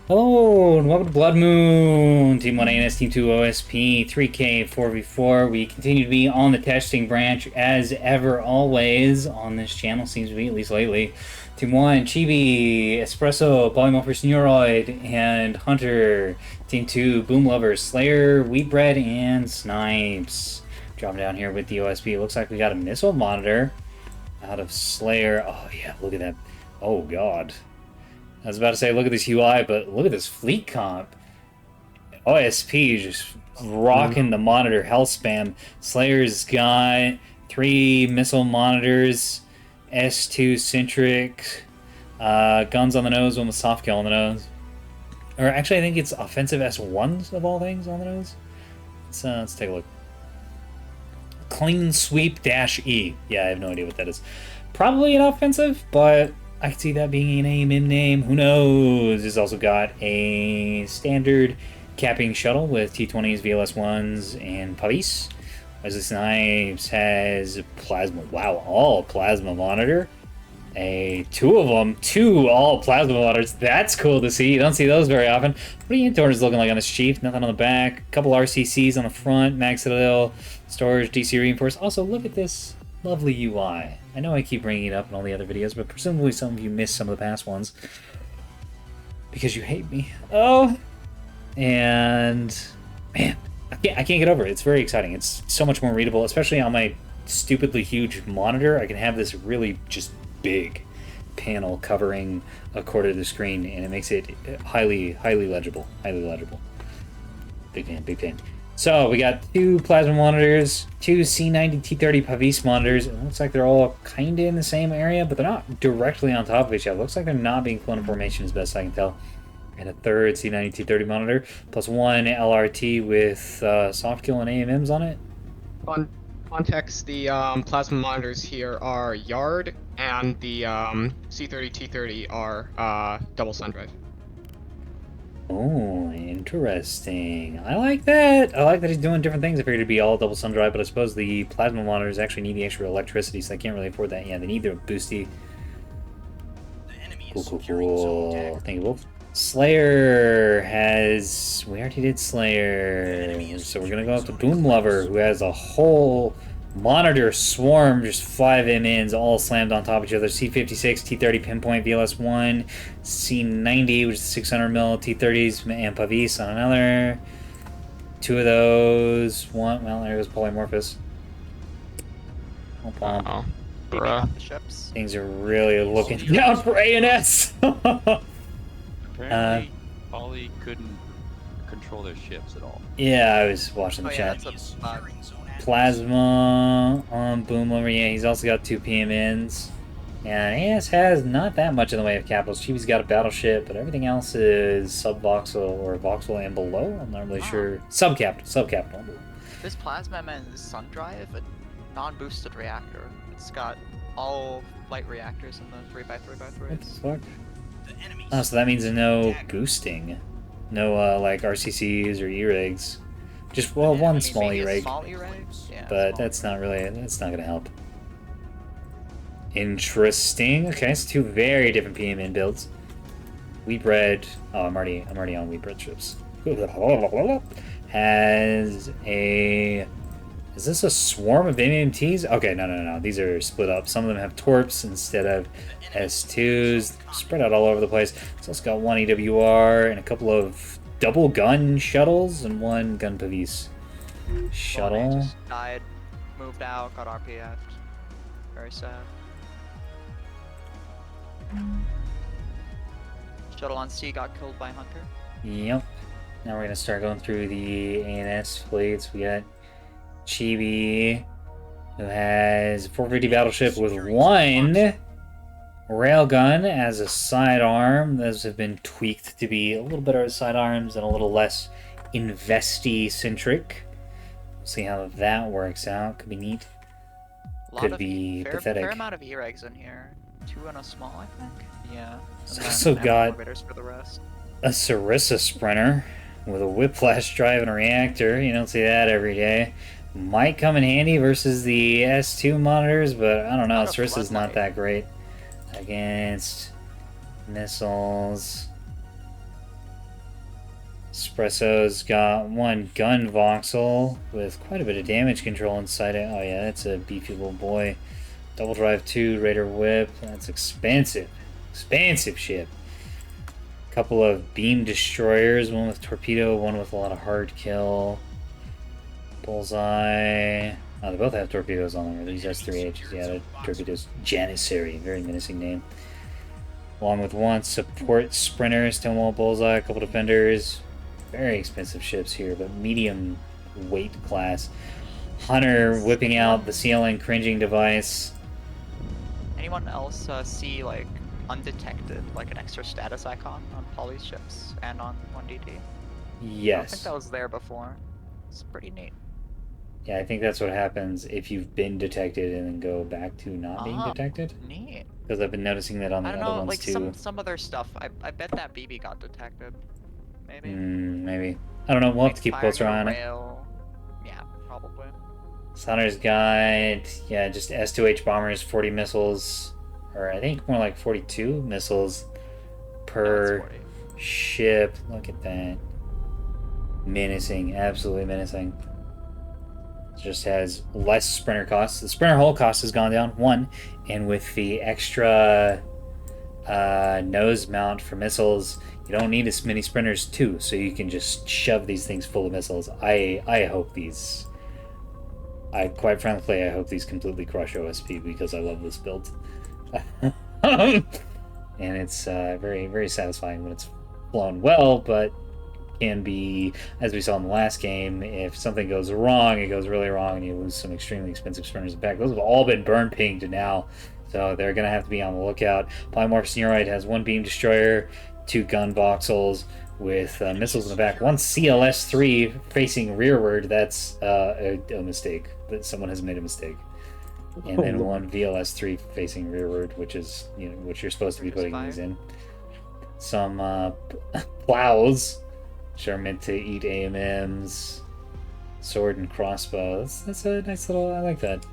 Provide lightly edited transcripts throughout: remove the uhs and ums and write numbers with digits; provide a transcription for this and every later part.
Hello and welcome to Bloodmoon, Team 1 ANS, Team 2 OSP, 3K, 4v4. We continue to be on the testing branch as ever, always on this channel, seems to be, at least lately. Team 1, Chibi, Espresso, Polymorphous Neuroid, and Hunter. Team 2, Boom Lovers, Slayer, Wheatbread, and Snipes. Dropping down here with the OSP. It looks like we got a missile monitor out of Slayer. Oh yeah, look at that. Oh god. I was about to say, look at this UI, but look at this fleet comp. OSP is just rocking the monitor health spam. Slayer's got 3 missile monitors, S2 centric, guns on the nose, one with soft kill on the nose. Or actually, I think it's offensive S1s of all things on the nose. Let's take a look. Clean sweep dash E. Yeah, I have no idea what that is. Probably an offensive, but I could see that being an AMM name. Who knows? It's also got a standard capping shuttle with T-20s, VLS-1s, and Pavis. Wesley Snipes has plasma. Wow, all plasma monitor. Two of them, 2 all plasma monitors. That's cool to see. You don't see those very often. What are the indoors looking like on this Chief? Nothing on the back. A couple RCCs on the front. Mag Citadel, storage, DC reinforced. Also, look at this lovely UI. I know I keep bringing it up in all the other videos, but presumably some of you missed some of the past ones because you hate me. Oh, and man, I can't get over it. It's very exciting. It's so much more readable, especially on my stupidly huge monitor. I can have this really just big panel covering a quarter of the screen, and it makes it highly legible. Big fan, big fan. So we got 2 plasma monitors, 2 C90 T30 Pavis monitors. It looks like they're all kind of in the same area, but they're not directly on top of each other. It looks like they're not being flown in formation as best I can tell. And a 3rd C90 T30 monitor, plus 1 LRT with soft kill and AMMs on it. On context, the plasma monitors here are Yard, and the C30 T30 are double sun drive. Oh, interesting. I like that. I like that he's doing different things. I figured it'd be all double sun drive, but I suppose the plasma monitors actually need the extra electricity, so they can't really afford that. Yeah, they need their boosty. Cool. Thank you both. Slayer has... We already did Slayer. So we're going to go up to Boom Lover, who has a whole monitor swarm, just 5 MNs all slammed on top of each other. C56, T30 pinpoint, VLS1, C90, which is 600 mil, T30s, and Pavis on another. 2 of those. One, well, there goes Polymorphous. Uh-oh. Bruh. Things are really looking down for ANS. Apparently, Ollie couldn't control their ships at all. Yeah, I was watching the chat. Plasma on Boom Lover. Yeah, he's also got 2 PMNs. And AS has not that much in the way of capitals. Chibi's got a battleship, but everything else is sub-voxel or voxel and below. I'm not really sure. Sub-capital. This plasma man is sun drive, a non-boosted reactor. It's got all light reactors in the 3x3x3s. What the fuck? Oh, so that means no boosting. No, like, RCCs or E-rigs. Just, well, one small E-rig. Yeah, but that's not gonna help. Interesting. Okay, so 2 very different PMN builds. Wheatbread. Oh, I'm already on Wheatbread ships. Has a... Is this a swarm of MMTs? Okay, no. These are split up. Some of them have torps instead of S2s. Spread out all over the place. It's also got 1 EWR and a couple of double gun shuttles and 1 gun Pavis shuttle. Just died, moved out, got RPF'd. Very sad. Shuttle on C got killed by Hunter. Yep. Now we're gonna start going through the ANS fleets. We got Chibi, who has a 450 battleship with 1 railgun as a sidearm. Those have been tweaked to be a little better sidearms and a little less investy-centric. We'll see how that works out. Could be neat. Could be pathetic. Fair amount of E-regs in here. 2 and a small, I think. Yeah. It's also got for the rest. a Sarissa Sprinter with a whiplash drive and a reactor. You don't see that every day. Might come in handy versus the S2 monitors, but I don't know. Sarissa's not that great against missiles. Espresso's got one gun voxel with quite a bit of damage control inside it. Oh yeah, that's a beefy little boy. Double drive 2, Raider Whip. That's expensive. Expensive ship. Couple of beam destroyers, one with torpedo, one with a lot of hard kill. Bullseye. Oh, they both have torpedoes on them. These S3Hs. Yeah, the torpedoes. Janissary. Very menacing name. Along with one support sprinter, Stonewall Bullseye, a couple defenders. Very expensive ships here, but medium weight class. Hunter whipping out the CLN cringing device. Anyone else see like undetected, like an extra status icon on Poly's ships and on 1DD? I don't think Yes. that was there before. It's pretty neat. Yeah, I think that's what happens if you've been detected and then go back to not being detected. Neat. Because I've been noticing that on the I don't other know, ones like too. some other stuff. I bet that BB got detected. Maybe. Maybe. I don't know. We'll have to keep a closer eye on it. Yeah, probably. Sauner's Guide. Yeah, just S2H bombers, 40 missiles. Or I think more like 42 missiles No, it's per 40. ship. Look at that. Menacing. Absolutely menacing. Just has less sprinter costs. The sprinter hull cost has gone down 1, and with the extra nose mount for missiles, you don't need as many sprinters 2, so you can just shove these things full of missiles. I hope these. Quite frankly, I hope these completely crush OSP because I love this build. And it's very, very satisfying when it's flown well, but can be, as we saw in the last game, if something goes wrong, it goes really wrong, and you lose some extremely expensive sprinters back. Those have all been burn pinged now, so they're going to have to be on the lookout. Polymorphous Neuroid has 1 beam destroyer, 2 gun voxels with missiles in the back, 1 CLS-3 facing rearward. That's a mistake. That someone has made a mistake. And then 1 VLS-3 facing rearward, which is what you're supposed to be putting these in. Some plows, which are meant to eat AMMs, sword and crossbow. That's a nice little. I like that.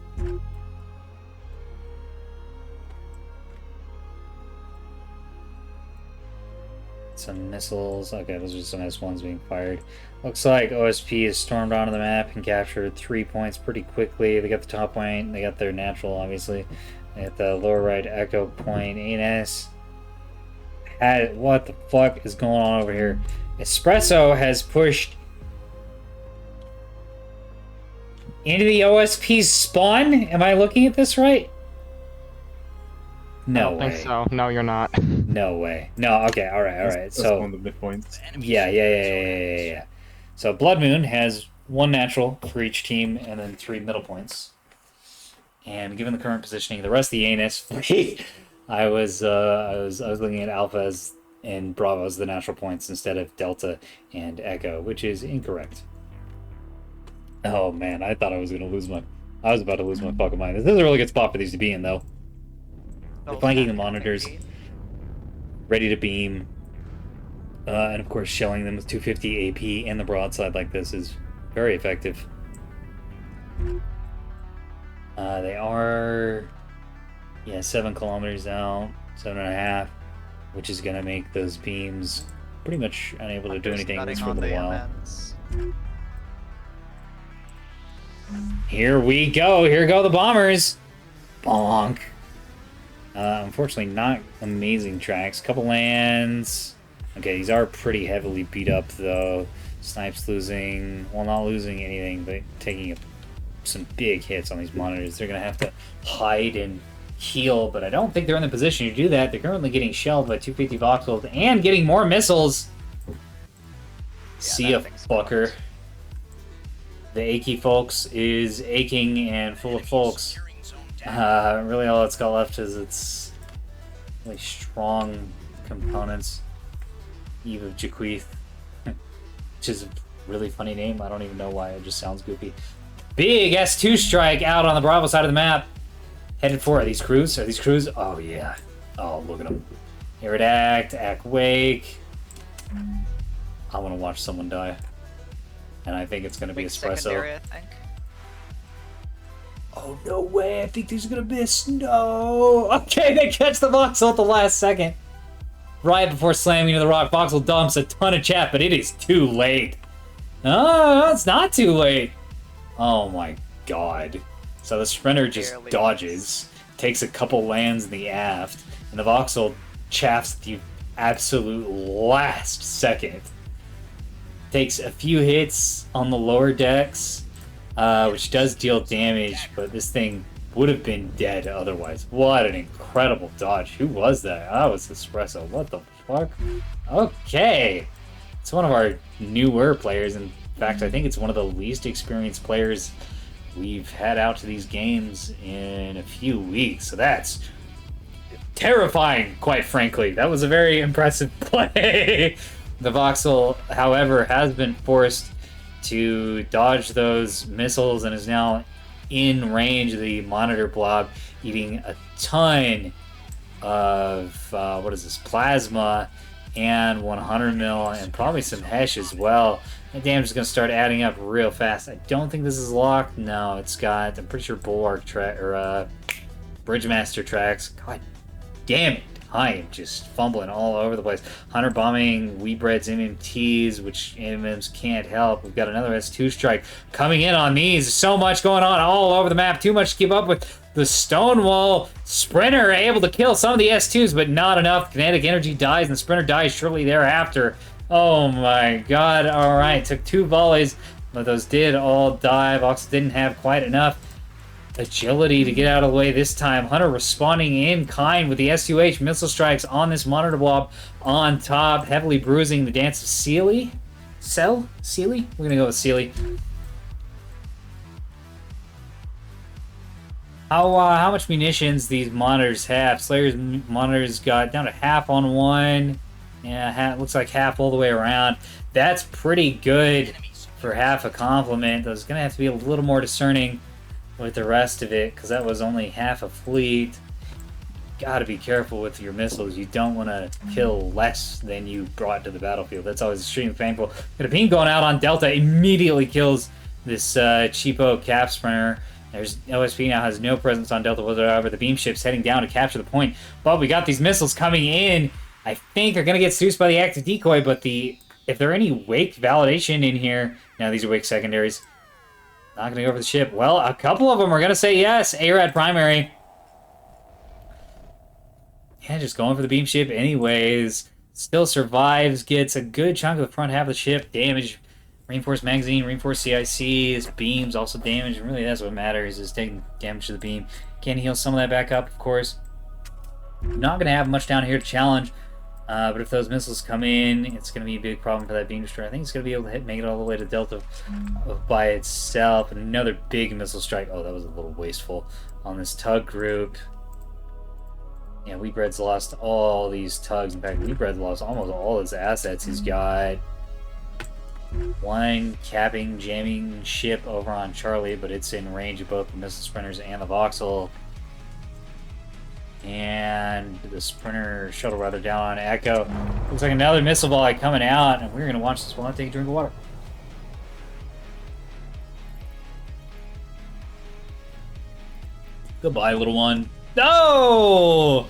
Some missiles. Okay, those are some S1s being fired. Looks like OSP has stormed onto the map and captured 3 points pretty quickly. They got the top point. They got their natural, obviously. They got the lower right echo point. ANS. What the fuck is going on over here? Espresso has pushed into the OSP's spawn? Am I looking at this right? No I don't way. think so. No, you're not. No way. No, okay, alright. That's So one of the midpoints. yeah. So Bloodmoon has 1 natural for each team and then 3 middle points. And given the current positioning of the rest of the ANS, I was looking at alphas and Bravo as the natural points instead of Delta and Echo, which is incorrect. Oh man, I thought I was about to lose my fucking mind. This is a really good spot for these to be in, though. They're flanking the monitors, ready to beam, and of course shelling them with 250 AP and the broadside like this is very effective. They are, 7 kilometers out, 7.5. Which is going to make those beams pretty much unable to do anything at least for a little while. Here we go. Here go the bombers. Bonk. Unfortunately, not amazing tracks. Couple lands. Okay, these are pretty heavily beat up, though. Snipes losing, well, not losing anything, but taking some big hits on these monitors. They're going to have to hide and heal, but I don't think they're in the position to do that. They're currently getting shelled by 250 voxels and getting more missiles. See ya, fucker. The achy folks is aching and full of folks. Really all it's got left is its really strong components. Eve of Jaquith, which is a really funny name. I don't even know why, it just sounds goofy. Big S2 strike out on the Bravo side of the map. Headed for, are these crews? Oh yeah. Oh, look at them. Iridact, Act Wake. I want to watch someone die. And I think it's going to be Espresso. Secondary, I think. Oh, no way. I think these are going to miss. No. Okay, they catch the voxel at the last second. right before slamming into the rock. Voxel dumps a ton of chaff, but it is too late. Oh, it's not too late. Oh my god. So the Sprinter just Barely. dodges, takes a couple lands in the aft, and the Voxel chaffs the absolute last second. Takes a few hits on the lower decks, which does deal damage, but this thing would have been dead otherwise. What an incredible dodge. Who was that? That was Espresso. What the fuck? Okay. It's one of our newer players. In fact, I think it's one of the least experienced players we've had out to these games in a few weeks. So that's terrifying, quite frankly. That was a very impressive play. The Voxel, however, has been forced to dodge those missiles and is now in range of the monitor blob, eating a ton of what is this, plasma and 100 mil and probably some hesh as well. That damage is going to start adding up real fast. I don't think this is locked. No, it's got, I'm pretty sure Bulwark track or Bridgemaster tracks. God damn it. I am just fumbling all over the place. Hunter bombing, Weebread's MMTs, which MMs can't help. We've got another S2 strike coming in on these. So much going on all over the map. Too much to keep up with. The Stonewall Sprinter able to kill some of the S2s, but not enough. Kinetic energy dies, and the Sprinter dies shortly thereafter. Oh my god. Alright, took 2 volleys, but those did all die. Vox didn't have quite enough agility to get out of the way this time. Hunter responding in kind with the SUH missile strikes on this monitor blob on top, heavily bruising the dance of Sealy. Sealy? We're gonna go with Sealy. How much munitions these monitors have? Slayer's monitors got down to half on one. Yeah, looks like half all the way around. That's pretty good for half a complement. I was gonna have to be a little more discerning with the rest of it, because that was only half a fleet. Gotta be careful with your missiles. You don't want to kill less than you brought to the battlefield. That's always extremely painful. Got a beam going out on Delta, immediately kills this cheapo cap sprinter. There's OSP now has no presence on Delta whatsoever. The beam ship's heading down to capture the point. But we got these missiles coming in. I think they're going to get seduced by the active decoy, but if there are any wake validation in here, now these are wake secondaries. Not going to go for the ship. Well, a couple of them are going to say yes. ARAD primary. Yeah, just going for the beam ship anyways. Still survives. Gets a good chunk of the front half of the ship. Damage. Reinforced magazine. Reinforced CIC. His beams also damaged. Really, that's what matters, is taking damage to the beam. Can heal some of that back up, of course. Not going to have much down here to challenge. But if those missiles come in, it's going to be a big problem for that beam destroyer. I think it's going to be able to make it all the way to Delta by itself. And another big missile strike. Oh, that was a little wasteful on this tug group. Yeah, Weebread's lost all these tugs. In fact, Weebread's lost almost all his assets. He's got one capping, jamming ship over on Charlie, but it's in range of both the missile sprinters and the Voxel. And the Sprinter shuttle rather down on Echo. Looks like another missile volley coming out, and we're going to watch this while I take a drink of water. Goodbye, little one. No!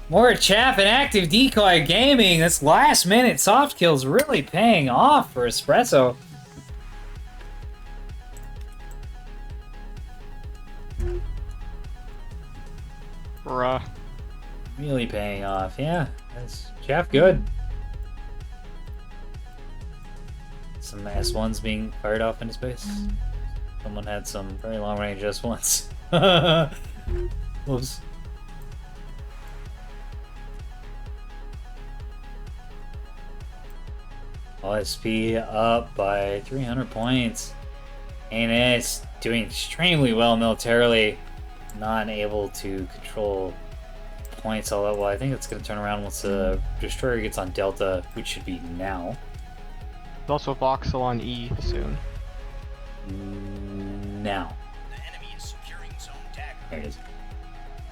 More chaff and active decoy gaming. This last minute soft kill's really paying off for Espresso. Bruh. Really paying off, yeah. That's chaff good. Some S1s being fired off into space. Someone had some very long range S1s. Whoops. OSP up by 300 points. ANS doing extremely well militarily. Not able to control points all that well. I think it's going to turn around once the destroyer gets on Delta, which should be now. There's also Voxel on E soon. Now. There it is.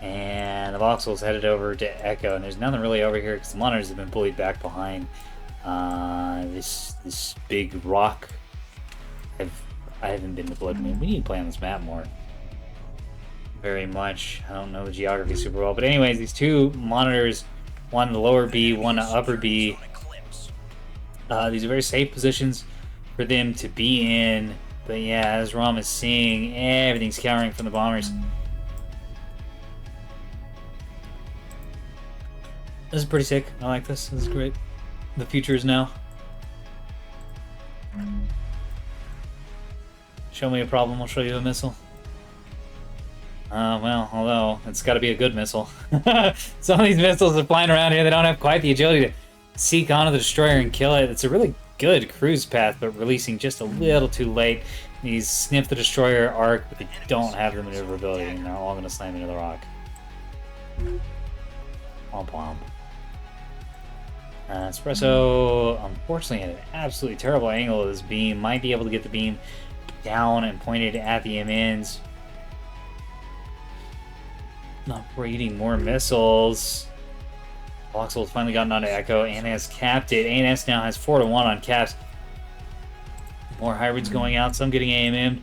And the Voxel's headed over to Echo, and there's nothing really over here because the monitors have been bullied back behind this big rock. I haven't been to Bloodmoon. We need to play on this map more. Very much. I don't know the geography super well. But anyways, these two monitors one to lower B, one to upper B. These are very safe positions for them to be in. But yeah, as Rom is seeing, everything's cowering from the bombers. This is pretty sick. I like this. This is great. The future is now. Show me a problem, I'll show you a missile. Well, although, it's gotta be a good missile. Some of these missiles are flying around here, they don't have quite the agility to seek onto the destroyer and kill it. It's a really good cruise path, but releasing just a little too late. These sniff the destroyer arc, but they don't have the maneuverability, and they're all gonna slam into the rock. Womp womp. Espresso, unfortunately, at an absolutely terrible angle of this beam. Might be able to get the beam down and pointed at the MNs. Not raiding more missiles. Voxel's finally gotten onto Echo and has capped it. ANS now has 4-1 on caps. More hybrids going out, some getting AMM'd.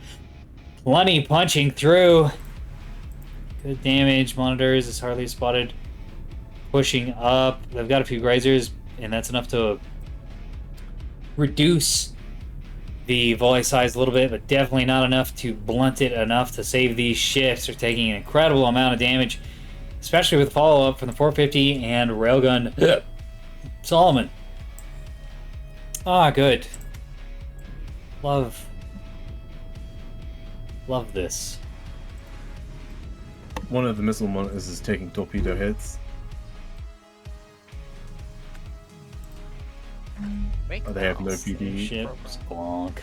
Plenty punching through. Good damage. Monitors is hardly spotted. Pushing up. They've got a few grazers, and that's enough to reduce the volley size a little bit, but definitely not enough to blunt it enough to save these shifts. They're taking an incredible amount of damage, especially with follow-up from the 450 and Railgun Solomon. Ah, good. Love this. One of the missile monitors is taking torpedo hits. Oh, they have no PD. Ships. Bonk.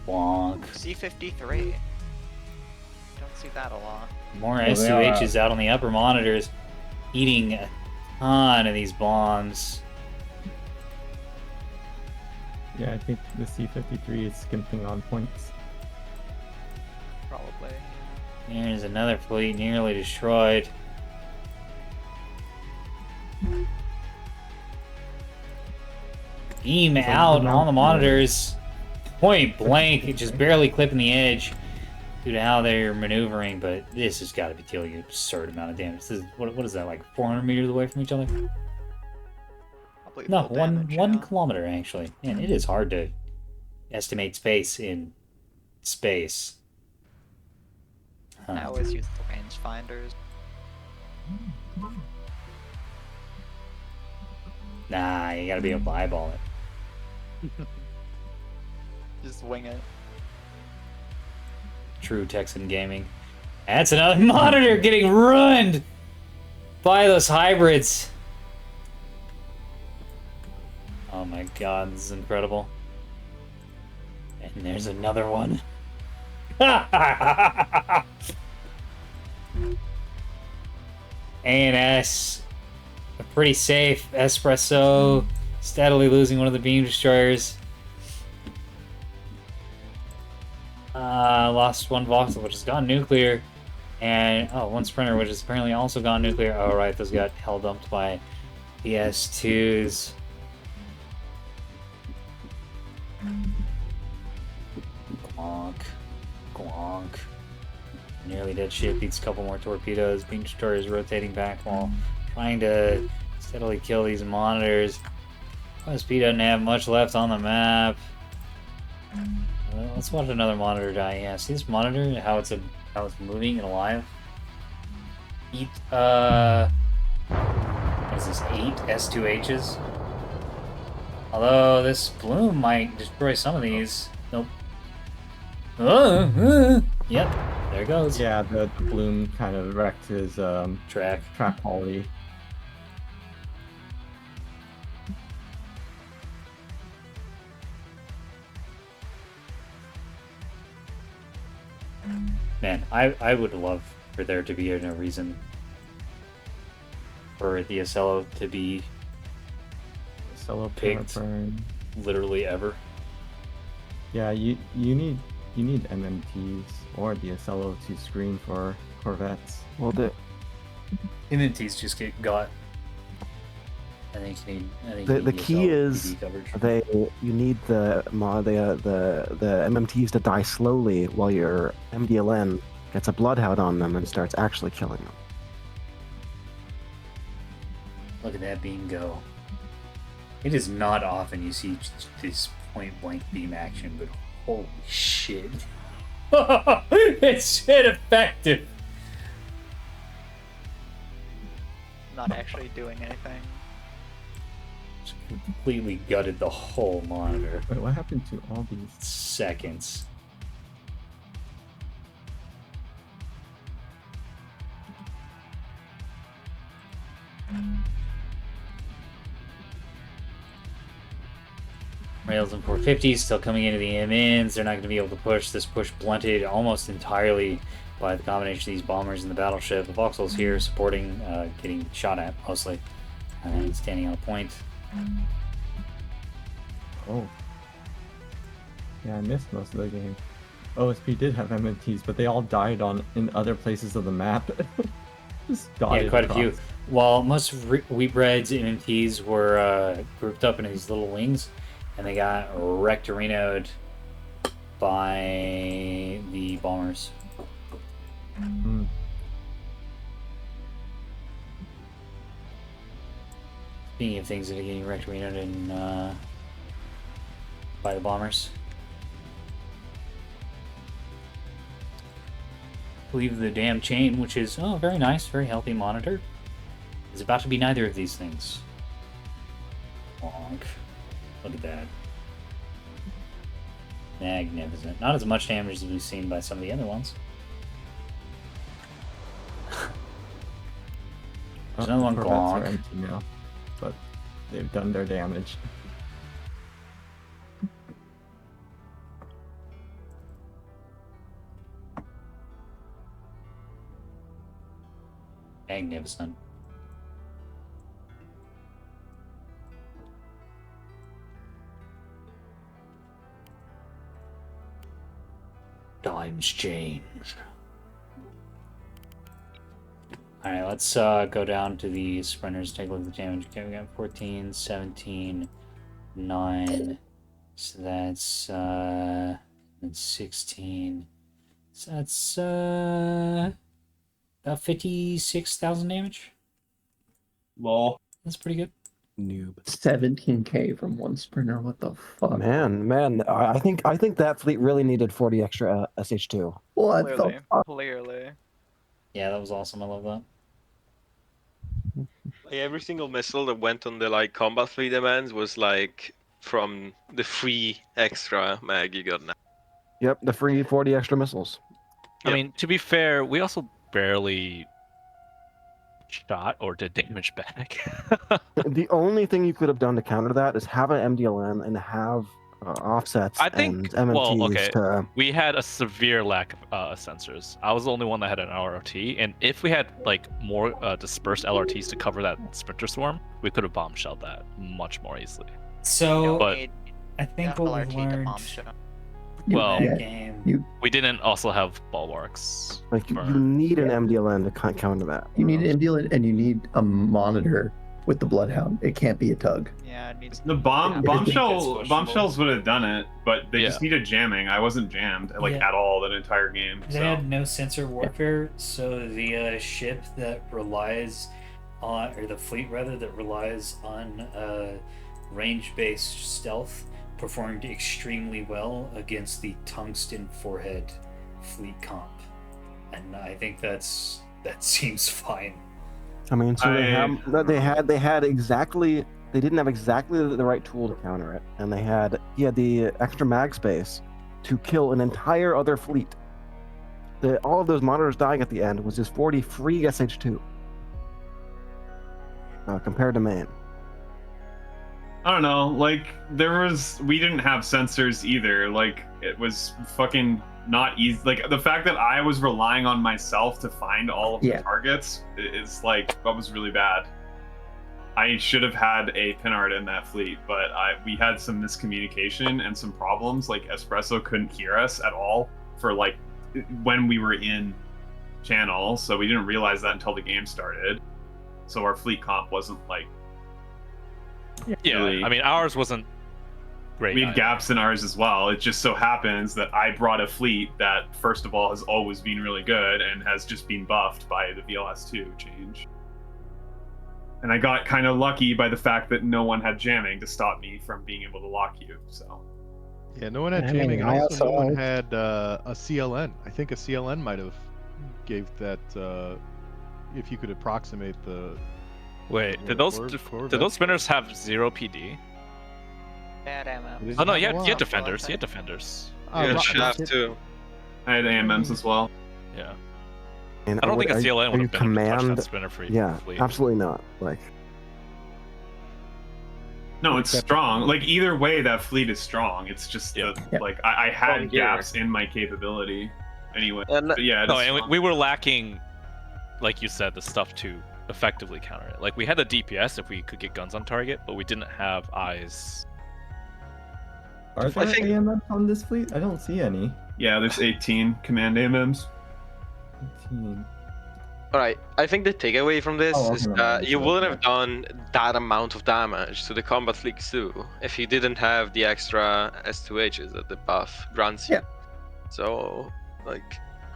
Bonk. C-53. Don't see that a lot. More Well, they S2Hs out on the upper monitors, eating a ton of these bombs. Yeah, I think the C-53 is skimping on points. Probably. Here's another fleet nearly destroyed. Beam out on the monitors. Point blank, just barely clipping the edge due to how they're maneuvering, but this has got to be dealing an absurd amount of damage. This is, what is that, like 400 meters away from each other? Probably No, full one damage, yeah. kilometer, actually. Man, it is hard to estimate space in space. I Huh. always use the rangefinders. Nah, you gotta be able to eyeball it. Just wing it. True Texan gaming. That's another monitor getting ruined by those hybrids. Oh my god, this is incredible. And there's another one. ANS, a pretty safe. Espresso steadily losing one of the beam destroyers. Lost one Voxel, which has gone nuclear, and one Sprinter, which has apparently also gone nuclear. Oh right, those got hell dumped by the S2s. Glonk, glonk. Nearly dead ship, beats a couple more torpedoes. Beam destroyers rotating back while trying to steadily kill these monitors. OSP doesn't have much left on the map. Let's watch another monitor die. Yeah, see this monitor? How it's moving and alive. What is this? 8 S2Hs. Although this bloom might destroy some of these. Nope. Yep. There it goes. Yeah, the bloom kind of wrecked his Track. track quality. Man, I would love for there to be a reason for the Ocello to be Solo Picked. burn. literally ever. Yeah, you need MMTs or the SLO to screen for corvettes. Well, MNTs just get got. I think you need. the key is coverage. you need the MMTs to die slowly while your MDLN gets a bloodhound on them and starts actually killing them. Look at that beam go. It is not often you see this point-blank beam action, but holy shit. It's shit effective! Not actually doing anything. Just completely gutted the whole monitor. Wait, what happened to all these? Seconds. Rails and 450s still coming into the MNs. They're not going to be able to push. This push blunted almost entirely by the combination of these bombers and the battleship. The Voxel's here supporting, getting shot at mostly, and standing on a point. Oh. Yeah, I missed most of the game. OSP did have MMTs, but they all died in other places of the map. Just dotted Yeah, quite across. a few. While most Wheatbread's MMTs were grouped up into these little wings, and they got rectorinoed by the bombers. Mm. Speaking of things that are getting rectorinoed in, by the bombers. I believe the damn chain, which is, oh, very nice, very healthy monitor, is about to be neither of these things. Bonk. Look at that. Magnificent. Not as much damage as we've seen by some of the other ones. There's another one, Corvettes are bonk. empty now, but they've done their damage. Magnificent. Times change. Alright, let's go down to the sprinters, take a look at the damage. Okay, we got 14, 17, 9. So that's 16. So that's about 56,000 damage. Lol. That's pretty good. Noob. 17k from one sprinter. What the fuck? Man, I think that fleet really needed 40 extra SH2. What Clearly, the fuck? clearly. Yeah, that was awesome. I love that. Like, every single missile that went on the like combat fleet demands was like from the free extra mag you got now. Yep, the free 40 extra missiles. I Yep. mean, to be fair, we also barely shot or did damage back. The only thing you could have done to counter that is have an MDLM and have offsets I think- and MMTs well, okay. to... We had a severe lack of sensors. I was the only one that had an LRT, and if we had like more dispersed LRTs to cover that sprinter swarm, we could have bombshelled that much more easily. So, But- Need I think enough what LRT we've to learned bombshell. Well, in Yeah. that game... we didn't also have bulwarks. Like, you for- need an MDLM to counter that. You need an MDL and you need a monitor with the Bloodhound. It can't be a tug. Yeah, it needs. The Yeah, bombshells would have done it, but they just Yeah. needed jamming. I wasn't jammed like Yeah. at all that entire game. They So had no sensor warfare, so the ship that relies on, or the fleet rather, that relies on range-based stealth performed extremely well against the tungsten forehead fleet comp, and I think that seems fine. I mean, so they had exactly... They didn't have exactly the right tool to counter it, and he had the extra mag space to kill an entire other fleet. All of those monitors dying at the end was just 40 free SH2 compared to main. I don't know. Like we didn't have sensors either. Like it was fucking not easy. Like the fact that I was relying on myself to find all of the Yeah. targets is like that was really bad. I should have had a Pinard in that fleet, but we had some miscommunication and some problems. Like Espresso couldn't hear us at all for like when we were in channel, so we didn't realize that until the game started. So our fleet comp wasn't like Yeah, really- I mean, ours wasn't great. we had either. gaps in ours as well. It just so happens that I brought a fleet that, first of all, has always been really good and has just been buffed by the VLS2 change. And I got kind of lucky by the fact that no one had jamming to stop me from being able to lock you. So. Yeah, no one had I mean, jamming, and I also no one also- had a CLN. I think a CLN might have gave that if you could approximate the. Wait, did Corvette. those spinners have 0 PD? Bad ammo. They Oh no, have you a had lot. defenders. You had defenders. You had right. shaft too. I had AMMs as well. Yeah. And I don't think a are CLN would you have been able to touch command? that spinner for Yeah, fleet. absolutely not. Like, No, it's strong. Like either way, that fleet is strong. It's just Yeah. that, like I had Strong gear. gaps in my capability. Anyway, And but yeah, it No, is and strong. we were lacking, like you said, the stuff to effectively counter it. Like we had the DPS if we could get guns on target, but we didn't have eyes. Are there think- AMMs on this fleet? I don't see any. Yeah, there's 18 command AMMs. 18. Alright, I think the takeaway from this Oh, is okay, that you so, wouldn't yeah. have done that amount of damage to the combat fleets too if you didn't have the extra S2Hs that the buff grants you. Yeah. So, like,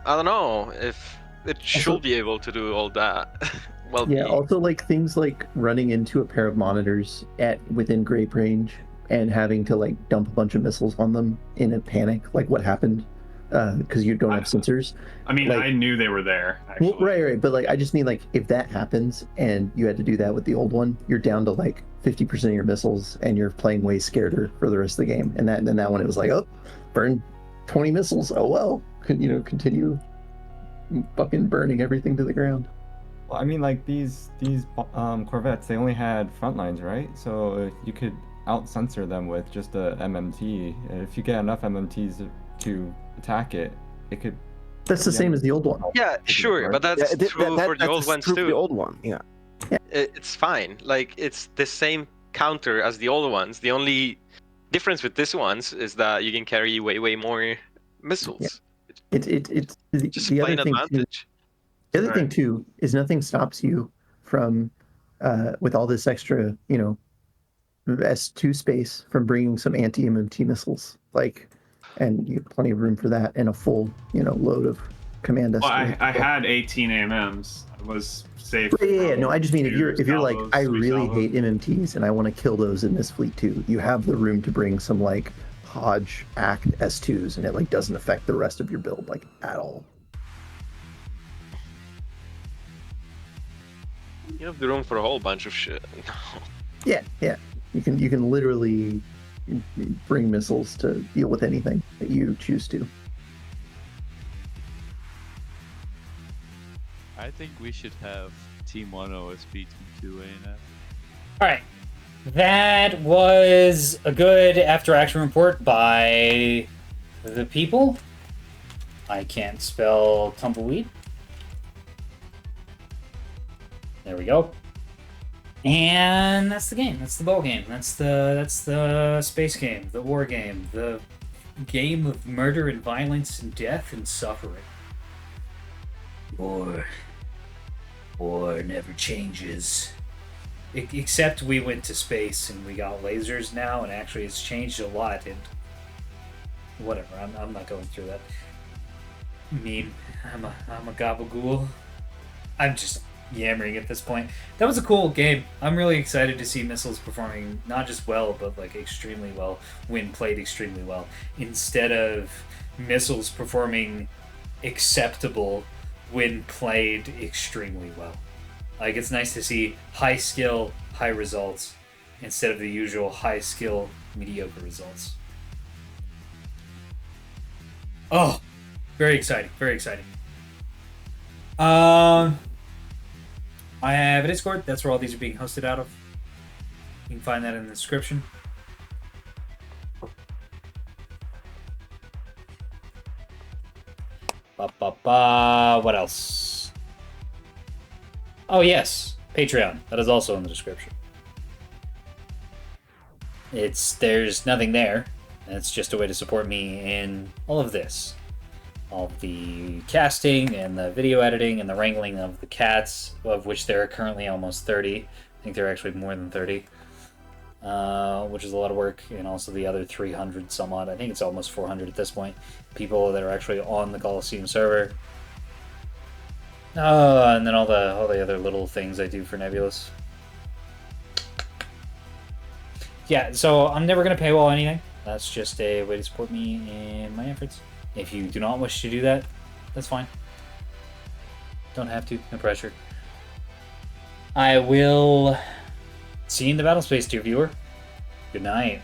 I don't know if it should be able to do all that. Well, Yeah, also like things like running into a pair of monitors at within grape range and having to like dump a bunch of missiles on them in a panic, like what happened, because you don't have sensors. I mean, Like- I knew they were there. Actually. Well, right, but like I just mean like if that happens and you had to do that with the old one, you're down to like 50% of your missiles and you're playing way scareder for the rest of the game. And then that one it was like, oh, burn 20 missiles. Oh well, continue fucking burning everything to the ground. Well, I mean, like these Corvettes, they only had front lines, right? So you could out-censor them with just a MMT. And if you get enough MMTs to attack it, it could. That's the same as the old one. yeah, sure, but that's yeah, true for the old ones true for too. the old one, yeah. It's fine. Like, it's the same counter as the old ones. The only difference with this ones is that you can carry way more missiles. It's Just the plain other thing too, advantage. the other thing too is nothing stops you from with all this extra, S2 space from bringing some anti-MMT missiles, like, and you have plenty of room for that and a full, load of command S2. Well, I had 18 AMMs. I was safe. Yeah. No, I just mean if you're like, salvos, I three really salvos. hate MMTs and I want to kill those in this fleet too. You have the room to bring some like Hodge Act S2s, and it like doesn't affect the rest of your build like at all. You have the room for a whole bunch of shit. Yeah. You can literally bring missiles to deal with anything that you choose to. I think we should have Team 1 OSP, Team 2 ANF. All right. That was a good after-action report by the people. I can't spell tumbleweed. There we go. And that's the game. That's the ball game. That's the space game, the war game, the game of murder and violence and death and suffering. War never changes. Except we went to space and we got lasers now, and actually it's changed a lot. And whatever, I'm not going through that. I mean, I'm a gabagool. I'm just yammering at this point. That was a cool game. I'm really excited to see missiles performing not just well, but like extremely well when played extremely well, instead of missiles performing acceptable when played extremely well. Like, it's nice to see high skill, high results, instead of the usual high skill, mediocre results. Oh, very exciting, very exciting. I have a Discord. That's where all these are being hosted out of. You can find that in the description. What else? Oh yes, Patreon. That is also in the description. There's nothing there. It's just a way to support me in all of this. All of the casting and the video editing and the wrangling of the cats, of which there are currently almost 30. I think there are actually more than 30. Which is a lot of work, and also the other 300 some odd. I think it's almost 400 at this point. People that are actually on the Coliseum server. And then all the other little things I do for Nebulous. yeah, so I'm never going to paywall anything. That's just a way to support me in my efforts. If you do not wish to do that, that's fine. Don't have to, no pressure. I will see you in the battle space, dear viewer. Good night.